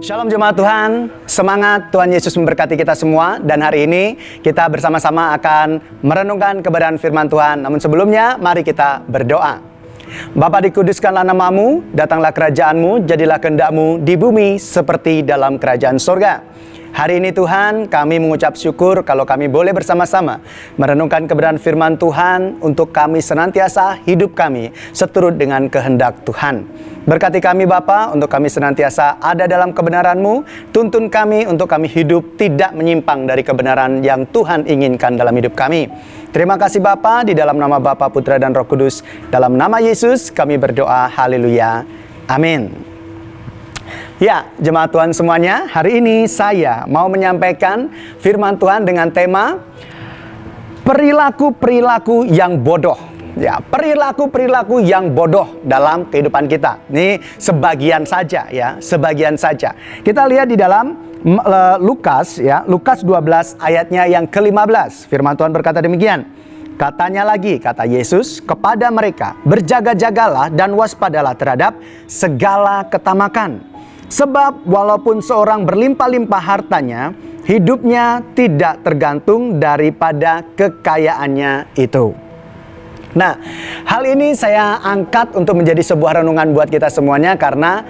Shalom jemaat Tuhan, semangat Tuhan Yesus memberkati kita semua. Dan hari ini kita bersama-sama akan merenungkan kebenaran firman Tuhan. Namun sebelumnya mari kita berdoa. Bapa, dikuduskanlah namamu, datanglah kerajaanmu, jadilah kehendak-mu di bumi seperti dalam kerajaan surga. Hari ini Tuhan, kami mengucap syukur kalau kami boleh bersama-sama merenungkan kebenaran firman Tuhan untuk kami senantiasa hidup kami seturut dengan kehendak Tuhan. Berkati kami Bapa, untuk kami senantiasa ada dalam kebenaran-Mu. Tuntun kami untuk kami hidup tidak menyimpang dari kebenaran yang Tuhan inginkan dalam hidup kami. Terima kasih Bapa, di dalam nama Bapa, Putra, dan Roh Kudus. Dalam nama Yesus kami berdoa, haleluya, amin. Ya, jemaat Tuhan semuanya, hari ini saya mau menyampaikan firman Tuhan dengan tema perilaku-perilaku yang bodoh. Ya, perilaku-perilaku yang bodoh dalam kehidupan kita. Ini sebagian saja ya, sebagian saja. Kita lihat di dalam Lukas ya, Lukas 12 ayatnya yang ke-15. Firman Tuhan berkata demikian. Katanya lagi, kata Yesus kepada mereka, berjaga-jagalah dan waspadalah terhadap segala ketamakan. Sebab walaupun seorang berlimpah-limpah hartanya, hidupnya tidak tergantung daripada kekayaannya itu. Nah, hal ini saya angkat untuk menjadi sebuah renungan buat kita semuanya karena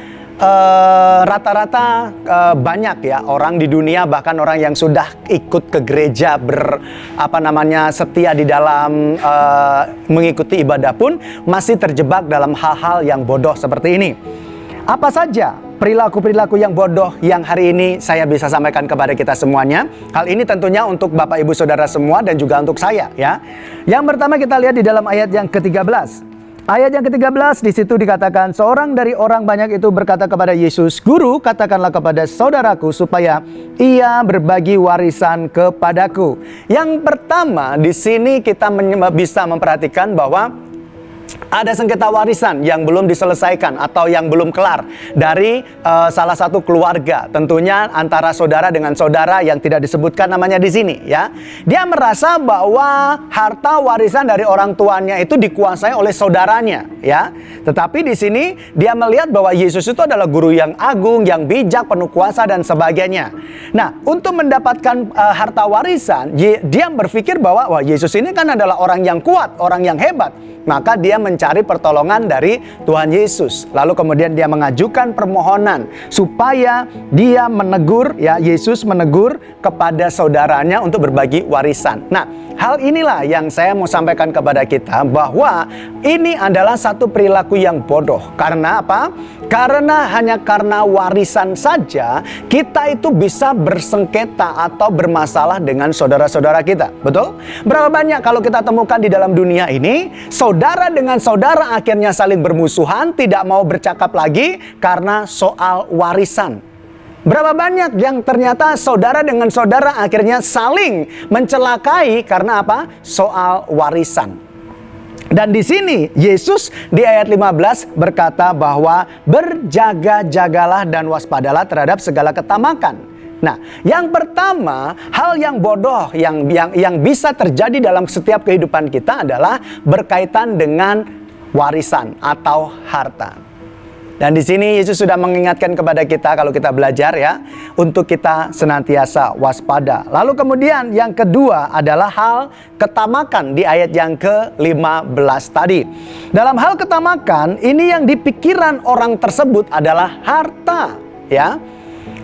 rata-rata banyak ya orang di dunia, bahkan orang yang sudah ikut ke gereja setia di dalam mengikuti ibadah pun masih terjebak dalam hal-hal yang bodoh seperti ini. Apa saja perilaku-perilaku yang bodoh yang hari ini saya bisa sampaikan kepada kita semuanya? Hal ini tentunya untuk Bapak Ibu Saudara semua dan juga untuk saya ya. Yang pertama kita lihat di dalam ayat yang ke-13. Ayat yang ke-13 di situ dikatakan, seorang dari orang banyak itu berkata kepada Yesus, "Guru, katakanlah kepada saudaraku supaya ia berbagi warisan kepadaku." Yang pertama di sini kita bisa memperhatikan bahwa ada sengketa warisan yang belum diselesaikan atau yang belum kelar dari salah satu keluarga, tentunya antara saudara dengan saudara yang tidak disebutkan namanya di sini ya. Dia merasa bahwa harta warisan dari orang tuanya itu dikuasai oleh saudaranya ya. Tetapi di sini dia melihat bahwa Yesus itu adalah guru yang agung, yang bijak, penuh kuasa dan sebagainya. Nah, untuk mendapatkan harta warisan, dia berpikir bahwa wah, Yesus ini kan adalah orang yang kuat, orang yang hebat. Maka dia mencari pertolongan dari Tuhan Yesus. Lalu kemudian dia mengajukan permohonan supaya dia menegur ya, Yesus menegur kepada saudaranya untuk berbagi warisan. Nah, hal inilah yang saya mau sampaikan kepada kita, bahwa ini adalah satu perilaku yang bodoh. Karena apa? Karena hanya karena warisan saja kita itu bisa bersengketa atau bermasalah dengan saudara-saudara kita. Betul? Berapa banyak kalau kita temukan di dalam dunia ini, saudara dengan saudara akhirnya saling bermusuhan, tidak mau bercakap lagi karena soal warisan. Berapa banyak yang ternyata saudara dengan saudara akhirnya saling mencelakai karena apa? Soal warisan. Dan di sini Yesus di ayat 15 berkata bahwa berjaga-jagalah dan waspadalah terhadap segala ketamakan. Nah, yang pertama, hal yang bodoh yang bisa terjadi dalam setiap kehidupan kita adalah berkaitan dengan warisan atau harta. Dan di sini Yesus sudah mengingatkan kepada kita kalau kita belajar ya, untuk kita senantiasa waspada. Lalu kemudian yang kedua adalah hal ketamakan di ayat yang ke-15 tadi. Dalam hal ketamakan, ini yang dipikiran orang tersebut adalah harta ya.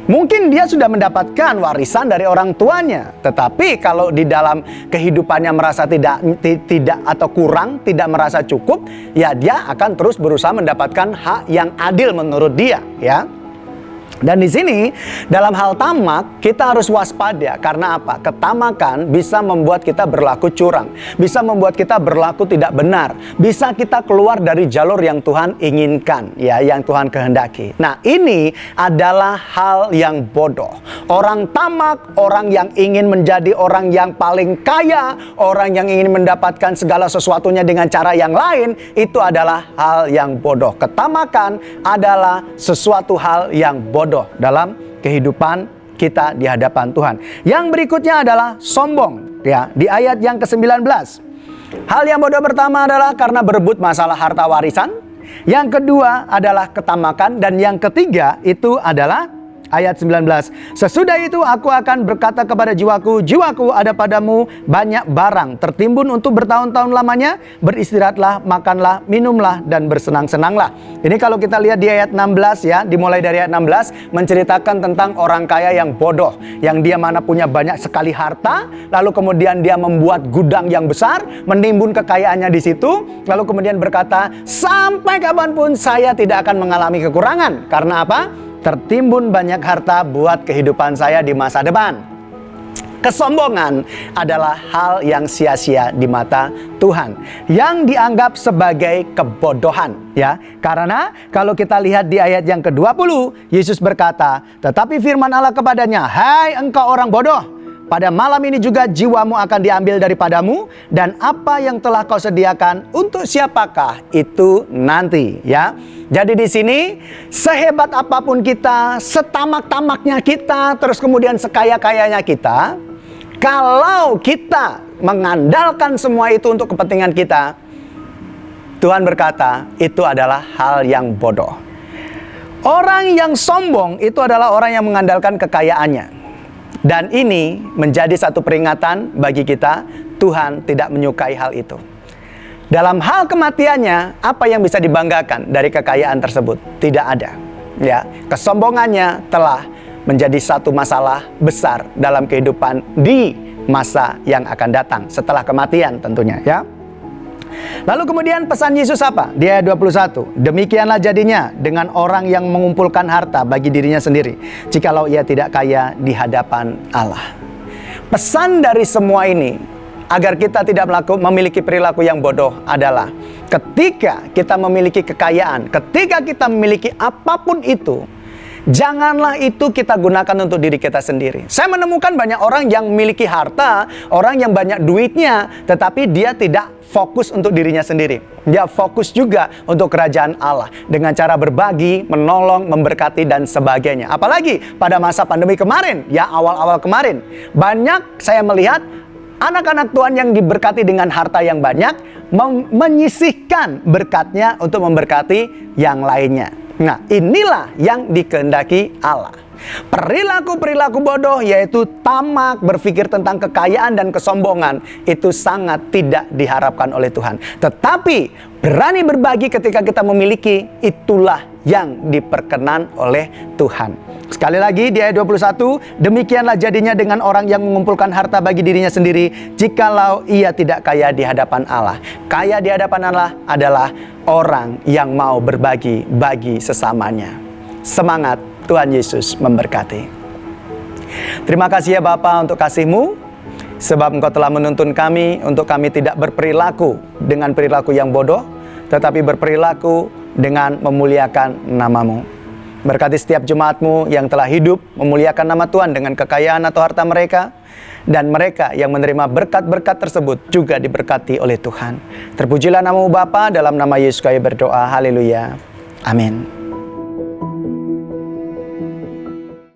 Mungkin dia sudah mendapatkan warisan dari orang tuanya, tetapi kalau di dalam kehidupannya merasa tidak atau kurang, tidak merasa cukup, ya dia akan terus berusaha mendapatkan hak yang adil menurut dia, ya. Dan di sini dalam hal tamak kita harus waspada. Karena apa? Ketamakan bisa membuat kita berlaku curang, bisa membuat kita berlaku tidak benar, bisa kita keluar dari jalur yang Tuhan inginkan, ya, yang Tuhan kehendaki. Nah, ini adalah hal yang bodoh. Orang tamak, orang yang ingin menjadi orang yang paling kaya, orang yang ingin mendapatkan segala sesuatunya dengan cara yang lain, itu adalah hal yang bodoh. Ketamakan adalah sesuatu hal yang bodoh dalam kehidupan kita di hadapan Tuhan. Yang berikutnya adalah sombong ya, di ayat yang ke-19. Hal yang bodoh pertama adalah karena berebut masalah harta warisan. Yang kedua adalah ketamakan, dan yang ketiga itu adalah ayat 19. Sesudah itu aku akan berkata kepada jiwaku, jiwaku ada padamu banyak barang tertimbun untuk bertahun-tahun lamanya, beristirahatlah, makanlah, minumlah, dan bersenang-senanglah. Ini kalau kita lihat di ayat 16 ya, dimulai dari ayat 16, menceritakan tentang orang kaya yang bodoh, yang dia mana punya banyak sekali harta, lalu kemudian dia membuat gudang yang besar, menimbun kekayaannya di situ, lalu kemudian berkata, sampai kapanpun saya tidak akan mengalami kekurangan. Karena apa? Tertimbun banyak harta buat kehidupan saya di masa depan. Kesombongan adalah hal yang sia-sia di mata Tuhan, yang dianggap sebagai kebodohan, ya. Karena kalau kita lihat di ayat yang ke-20, Yesus berkata, tetapi firman Allah kepadanya, hai engkau orang bodoh, pada malam ini juga jiwamu akan diambil daripadamu, dan apa yang telah kau sediakan untuk siapakah itu nanti, ya. Jadi di sini sehebat apapun kita, setamak-tamaknya kita, terus kemudian sekaya-kayanya kita, kalau kita mengandalkan semua itu untuk kepentingan kita, Tuhan berkata itu adalah hal yang bodoh. Orang yang sombong itu adalah orang yang mengandalkan kekayaannya. Dan ini menjadi satu peringatan bagi kita, Tuhan tidak menyukai hal itu. Dalam hal kematiannya, apa yang bisa dibanggakan dari kekayaan tersebut? Tidak ada. Ya, kesombongannya telah menjadi satu masalah besar dalam kehidupan di masa yang akan datang setelah kematian tentunya, ya. Lalu kemudian pesan Yesus apa? Di ayat 21. Demikianlah jadinya dengan orang yang mengumpulkan harta bagi dirinya sendiri, jikalau ia tidak kaya di hadapan Allah. Pesan dari semua ini, agar kita tidak memiliki perilaku yang bodoh adalah ketika kita memiliki kekayaan, ketika kita memiliki apapun itu, janganlah itu kita gunakan untuk diri kita sendiri. Saya menemukan banyak orang yang memiliki harta, orang yang banyak duitnya, tetapi dia tidak fokus untuk dirinya sendiri. Dia fokus juga untuk kerajaan Allah dengan cara berbagi, menolong, memberkati, dan sebagainya. Apalagi pada masa pandemi kemarin, ya awal-awal kemarin, banyak saya melihat anak-anak Tuhan yang diberkati dengan harta yang banyak, menyisihkan berkatnya untuk memberkati yang lainnya. Nah, inilah yang dikehendaki Allah. Perilaku-perilaku bodoh, yaitu tamak, berpikir tentang kekayaan dan kesombongan, itu sangat tidak diharapkan oleh Tuhan. Tetapi berani berbagi ketika kita memiliki, itulah yang diperkenan oleh Tuhan. Sekali lagi di ayat 21, demikianlah jadinya dengan orang yang mengumpulkan harta bagi dirinya sendiri, jikalau ia tidak kaya di hadapan Allah. Kaya di hadapan Allah adalah orang yang mau berbagi bagi sesamanya. Semangat, Tuhan Yesus memberkati. Terima kasih ya Bapa untuk kasih-Mu, sebab Engkau telah menuntun kami untuk kami tidak berperilaku dengan perilaku yang bodoh, tetapi berperilaku dengan memuliakan nama-Mu. Berkati setiap jemaat-Mu yang telah hidup memuliakan nama Tuhan dengan kekayaan atau harta mereka, dan mereka yang menerima berkat-berkat tersebut juga diberkati oleh Tuhan. Terpujilah nama-Mu Bapa, dalam nama Yesus kami berdoa. Haleluya. Amin.